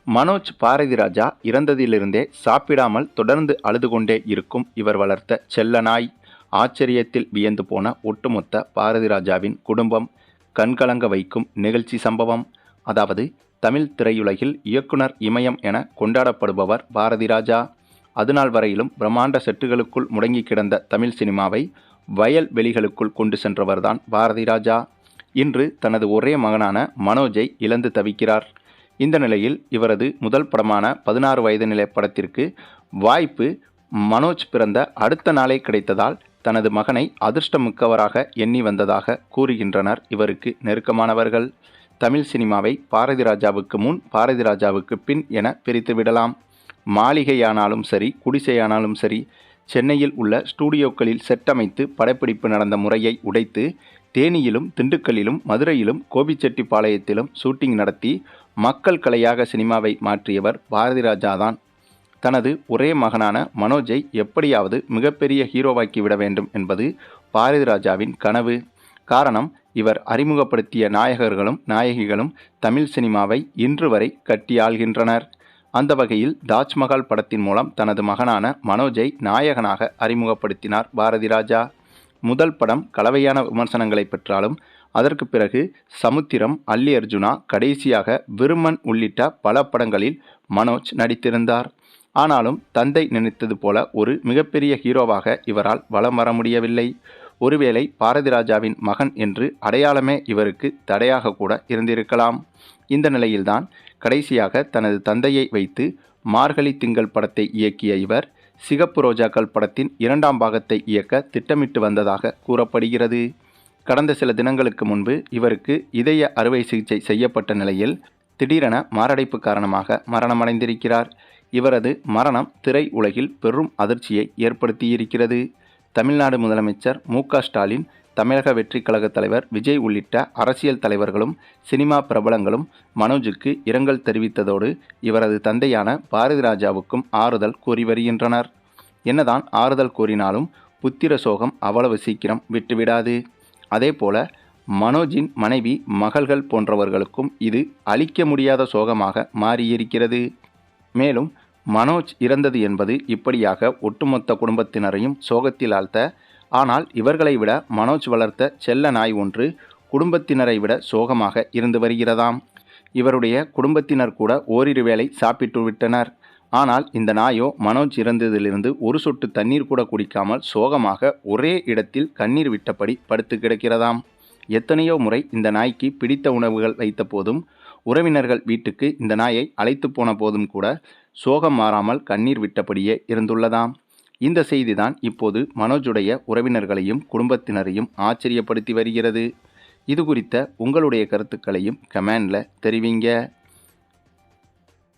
மனோஜ் பாரதிராஜா இறந்ததிலிருந்தே சாப்பிடாமல் தொடர்ந்து அழுது கொண்டே இருக்கும் இவர் வளர்த்த செல்ல நாய். ஆச்சரியத்தில் வியந்து போன ஒட்டுமொத்த பாரதிராஜாவின் குடும்பம். கண்கலங்க வைக்கும் நிகழ்ச்சி சம்பவம். அதாவது தமிழ் திரையுலகில் இயக்குனர் இமயம் என கொண்டாடப்படுபவர் பாரதிராஜா. அதுநாள் வரையிலும் பிரம்மாண்ட செட்டுகளுக்குள் முடங்கி கிடந்த தமிழ் சினிமாவை வயல் வெளிகளுக்குள் கொண்டு சென்றவர்தான் பாரதிராஜா. இன்று தனது ஒரே மகனான மனோஜை இழந்து தவிக்கிறார். இந்த நிலையில் இவரது முதல் படமான 16 வயது நிலை படத்திற்கு வாய்ப்பு மனோஜ் பிறந்த அடுத்த நாளே கிடைத்ததால் தனது மகனை அதிர்ஷ்டமிக்கவராக எண்ணி வந்ததாக கூறுகின்றனர் இவருக்கு நெருக்கமானவர்கள். தமிழ் சினிமாவை பாரதிராஜாவுக்கு முன் பாரதிராஜாவுக்கு பின் என பிரித்து விடலாம். மாளிகையானாலும் சரி, குடிசையானாலும் சரி, சென்னையில் உள்ள ஸ்டூடியோக்களில் செட் அமைத்து படப்பிடிப்பு நடந்த முறையை உடைத்து தேனியிலும் திண்டுக்கல்லிலும் மதுரையிலும் கோபிச்செட்டிப்பாளையத்திலும் ஷூட்டிங் நடத்தி மக்கள் கலையாக சினிமாவை மாற்றியவர் பாரதிராஜாதான். தனது ஒரே மகனான மனோஜை எப்படியாவது மிகப்பெரிய ஹீரோவாக்கி விட வேண்டும் என்பது பாரதிராஜாவின் கனவு. காரணம், இவர் அறிமுகப்படுத்திய நாயகர்களும் நாயகிகளும் தமிழ் சினிமாவை இன்று வரை கட்டி ஆள்கின்றனர். அந்த வகையில் தாஜ்மஹால் படத்தின் மூலம் தனது மகனான மனோஜை நாயகனாக அறிமுகப்படுத்தினார் பாரதிராஜா. முதல் படம் கலவையான விமர்சனங்களை பெற்றாலும் அதற்கு பிறகு சமுத்திரம், அல்லி அர்ஜுனா, கடைசியாக விருமன் உள்ளிட்ட பல படங்களில் மனோஜ் நடித்திருந்தார். ஆனாலும் தந்தை நினைத்தது போல ஒரு மிகப்பெரிய ஹீரோவாக இவரால் வலம் வர முடியவில்லை. ஒருவேளை பாரதிராஜாவின் மகன் என்று அடையாளமே இவருக்கு தடையாக கூட இருந்திருக்கலாம். இந்த நிலையில்தான் கடைசியாக தனது தந்தையை வைத்து மார்கழி திங்கள் படத்தை இயக்கிய இவர் சிகப்பு ரோஜாக்கள் படத்தின் 2ஆம் பாகத்தை இயக்க திட்டமிட்டு வந்ததாக கூறப்படுகிறது. கடந்த சில தினங்களுக்கு முன்பு இவருக்கு இதய அறுவை சிகிச்சை செய்யப்பட்ட நிலையில் திடீரென மாரடைப்பு காரணமாக மரணமடைந்திருக்கிறார். இவரது மரணம் திரை உலகில் பெரும் அதிர்ச்சியை ஏற்படுத்தியிருக்கிறது. தமிழ்நாடு முதலமைச்சர் மு.க. ஸ்டாலின், தமிழக வெற்றிக் கழக தலைவர் விஜய் உள்ளிட்ட அரசியல் தலைவர்களும் சினிமா பிரபலங்களும் மனோஜுக்கு இரங்கல் தெரிவித்ததோடு இவரது தந்தையான பாரதிராஜாவுக்கும் ஆறுதல் கூறி வருகின்றனர். என்னதான் ஆறுதல் கூறினாலும் புத்திர சோகம் அவ்வளவு சீக்கிரம் விட்டுவிடாது. அதேபோல மனோஜின் மனைவி, மகள்கள் போன்றவர்களுக்கும் இது அழிக்க முடியாத சோகமாக மாறியிருக்கிறது. மேலும் மனோஜ் இறந்தது என்பது இப்படியாக ஒட்டுமொத்த குடும்பத்தினரையும் சோகத்தில் ஆழ்த்த, ஆனால் இவர்களை விட மனோஜ் வளர்த்த செல்ல நாய் ஒன்று குடும்பத்தினரை விட சோகமாக இருந்து வருகிறதாம். இவருடைய குடும்பத்தினர் கூட ஓரிரு வேளை சாப்பிட்டு விட்டனர். ஆனால் இந்த நாயோ மனோஜ் இறந்ததிலிருந்து ஒரு சொட்டு தண்ணீர் கூட குடிக்காமல் சோகமாக ஒரே இடத்தில் கண்ணீர் விட்டபடி படுத்து கிடக்கிறதாம். எத்தனையோ முறை இந்த நாய்க்கு பிடித்த உணவுகள் வைத்த போதும், உறவினர்கள் வீட்டுக்கு இந்த நாயை அழைத்து போன போதும் கூட சோகம் மாறாமல் கண்ணீர் விட்டபடியே இருந்துள்ளதாம். இந்த செய்திதான் இப்போது மனோஜுடைய உறவினர்களையும் குடும்பத்தினரையும் ஆச்சரியப்படுத்தி வருகிறது. இது குறித்த உங்களுடைய கருத்துக்களையும் கமெண்டில் தெரிவிங்க.